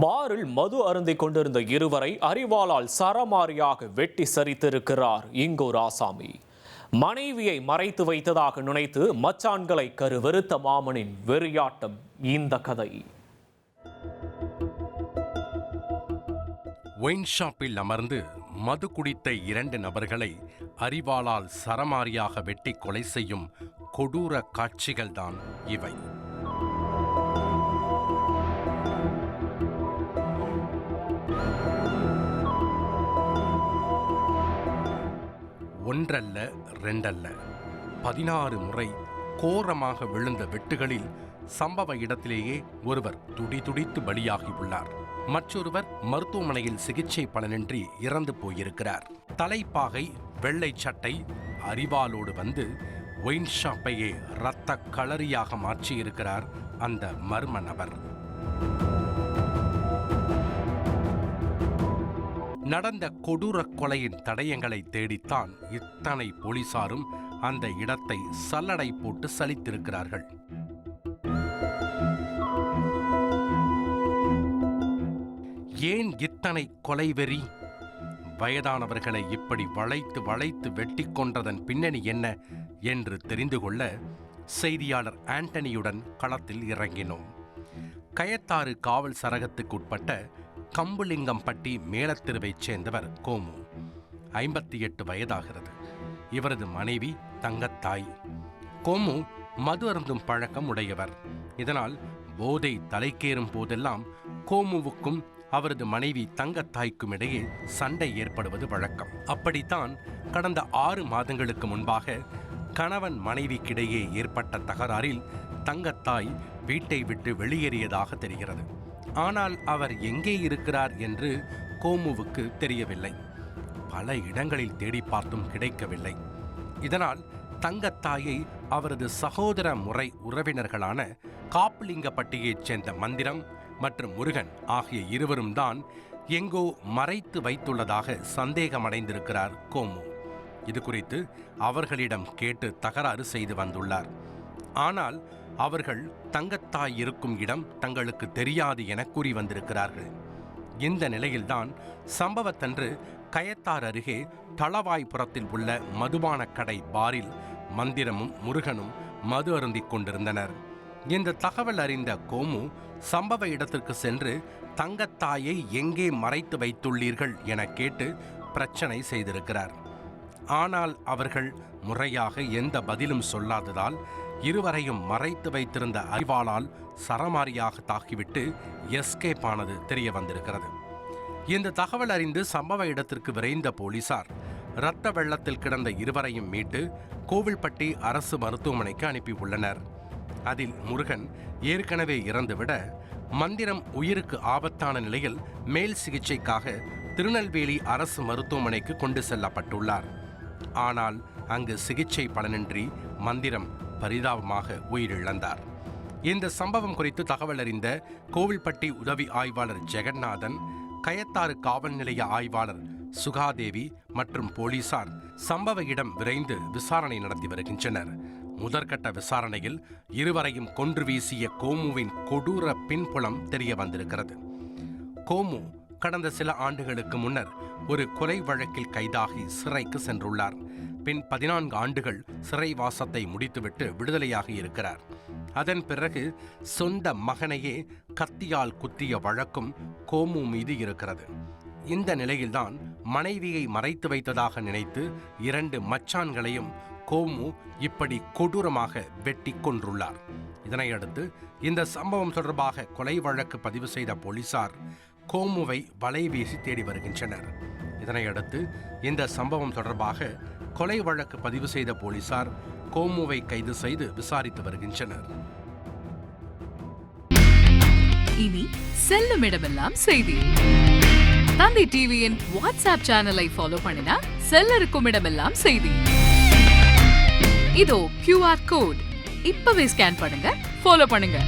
பாரில் மது அருந்திக் கொண்டிருந்த இருவரை அரிவாளால் சரமாரியாக வெட்டி சரித்திருக்கிறார் இங்கூர் ஆசாமி. மனைவியை மறைத்து வைத்ததாக நினைத்து மச்சான்களை கருவறுத்த மாமனின் வெறியாட்டம் இந்த கதை. ஒயின் ஷாப்பில் அமர்ந்து மது குடித்த 2 நபர்களை அரிவாளால் சரமாரியாக வெட்டி கொலை செய்யும் கொடூர காட்சிகள்தான் இவை. ஒன்றல்ல 2 அல்ல 16 முறை கோரமாக விழுந்த வெட்டுகளில் சம்பவ இடத்திலேயே ஒருவர் துடிதுடித்து பலியாகியுள்ளார். மற்றொருவர் மருத்துவமனையில் சிகிச்சை பலனின்றி இறந்து போயிருக்கிறார். தலைப்பாகை, வெள்ளை சட்டை, அரிவாளோடு வந்து ஒயின் ஷாப்பையே இரத்த களரியாக மாற்றியிருக்கிறார் அந்த மர்ம நபர். நடந்த கொடூர கொலையின் தடயங்களை தேடித்தான் இத்தனை போலீசாரும் அந்த இடத்தை சல்லடை போட்டு சலித்திருக்கிறார்கள். ஏன் இத்தனை கொலைவெறி? வயதானவர்களை இப்படி வளைத்து வளைத்து வெட்டி கொன்றதன் பின்னணி என்ன என்று தெரிந்து கொள்ள செய்தியாளர் ஆண்டனியுடன் களத்தில் இறங்கினோம். கயத்தாறு காவல் சரகத்துக்குட்பட்ட கம்புலிங்கம்பட்டி மேலத்தெருவைச் சேர்ந்தவர் கோமு. 58 வயதாகிறது. இவரது மனைவி தங்கத்தாய். கோமு மது அருந்தும் பழக்கம் உடையவர். இதனால் போதை தலைக்கேறும் போதெல்லாம் கோமுவுக்கும் அவரது மனைவி தங்கத்தாய்க்கும் இடையே சண்டை ஏற்படுவது வழக்கம். அப்படித்தான் கடந்த 6 மாதங்களுக்கு முன்பாக கணவன் மனைவிக்கிடையே ஏற்பட்ட தகராறில் தங்கத்தாய் வீட்டை விட்டு வெளியேறியதாக தெரிகிறது. ஆனால் அவர் எங்கே இருக்கிறார் என்று கோமுவுக்கு தெரியவில்லை. பல இடங்களில் தேடி பார்த்தும் கிடைக்கவில்லை. இதனால் தங்கத்தாயை அவரது சகோதர முறை உறவினர்களான காப்புலிங்கப்பட்டியைச் சேர்ந்த மந்திரம் மற்றும் முருகன் ஆகிய இருவரும் தான் எங்கோ மறைத்து வைத்துள்ளதாக சந்தேகமடைந்திருக்கிறார் கோமு. இது குறித்து அவர்களிடம் கேட்டு தகராறு செய்து வந்துள்ளார். ஆனால் அவர்கள் தங்கத்தாய் இருக்கும் இடம் தங்களுக்கு தெரியாது என கூறி வந்திருக்கிறார்கள். இந்த நிலையில்தான் சம்பவத்தன்று கயத்தார் அருகே தளவாய்புரத்தில் உள்ள மதுபான கடை பாரில் மந்திரமும் முருகனும் மது அருந்திக் கொண்டிருந்தனர். இந்த தகவல் அறிந்த கோமு சம்பவ இடத்திற்கு சென்று தங்கத்தாயை எங்கே மறைத்து வைத்துள்ளீர்கள் என கேட்டு பிரச்சனை செய்திருக்கிறார். ஆனால் அவர்கள் முறையாக எந்த பதிலும் சொல்லாததால் இருவரையும் மறைத்து வைத்திருந்த அரிவாளால் சரமாரியாக தாக்கிவிட்டு எஸ்கேப் ஆனது தெரிய வந்திருக்கிறது. இந்த தகவல் அறிந்து சம்பவ இடத்திற்கு விரைந்த போலீசார் இரத்த வெள்ளத்தில் கிடந்த இருவரையும் மீட்டு கோவில்பட்டி அரசு மருத்துவமனைக்கு அனுப்பியுள்ளனர். அதில் முருகன் ஏற்கனவே இறந்துவிட, மந்திரம் உயிருக்கு ஆபத்தான நிலையில் மேல் சிகிச்சைக்காக திருநெல்வேலி அரசு மருத்துவமனைக்கு கொண்டு செல்லப்பட்டுள்ளார். ஆனால் அங்கு சிகிச்சை பலனின்றி மந்திரம் பரிதாபமாக உயிரிழந்தார். இந்த சம்பவம் குறித்து தகவல் அறிந்த கோவில்பட்டி உதவி ஆய்வாளர் ஜெகநாதன், கயத்தாறு காவல் நிலைய ஆய்வாளர் சுகாதேவி மற்றும் போலீசார் சம்பவ இடம் விரைந்து விசாரணை நடத்தி வருகின்றனர். முதற்கட்ட விசாரணையில் இருவரையும் கொன்று வீசிய கோமுவின் கொடூர பின்புலம் தெரிய வந்திருக்கிறது. கோமு கடந்த சில ஆண்டுகளுக்கு முன்னர் ஒரு கொலை வழக்கில் கைதாகி சிறைக்கு சென்றுள்ளார். பின் 14 ஆண்டுகள் சிறைவாசத்தை முடித்துவிட்டு விடுதலையாகி இருக்கிறார். அதன் பிறகு சொந்த மகனையே கத்தியால் குத்திய வழக்கும் கோமு மீது இருக்கிறது. இந்த நிலையில்தான் மனைவியை மறைத்து வைத்ததாக நினைத்து 2 மச்சான்களையும் கோமு இப்படி கொடூரமாக வெட்டி கொன்றுள்ளார். இதனையடுத்து இந்த சம்பவம் தொடர்பாக கொலை வழக்கு பதிவு செய்த போலீசார் கோமுவை வலை வீசி தேடி வருகின்றனர். இதனையடுத்து இந்த சம்பவம் தொடர்பாக கொலை வழக்கு பதிவு செய்த போலீசார் கோமுவை கைது செய்து விசாரித்து வருகின்றனர். இனி செல்லும் இடமெல்லாம் செய்தி. தந்தி டிவியின் வாட்ஸ்அப் சேனலை ஃபாலோ பண்ணினா செல்லருக்கும் இடமெல்லாம் செய்தி. இதோ QR கோட் இப்பவே ஸ்கேன் பண்ணுங்க, ஃபாலோ பண்ணுங்க.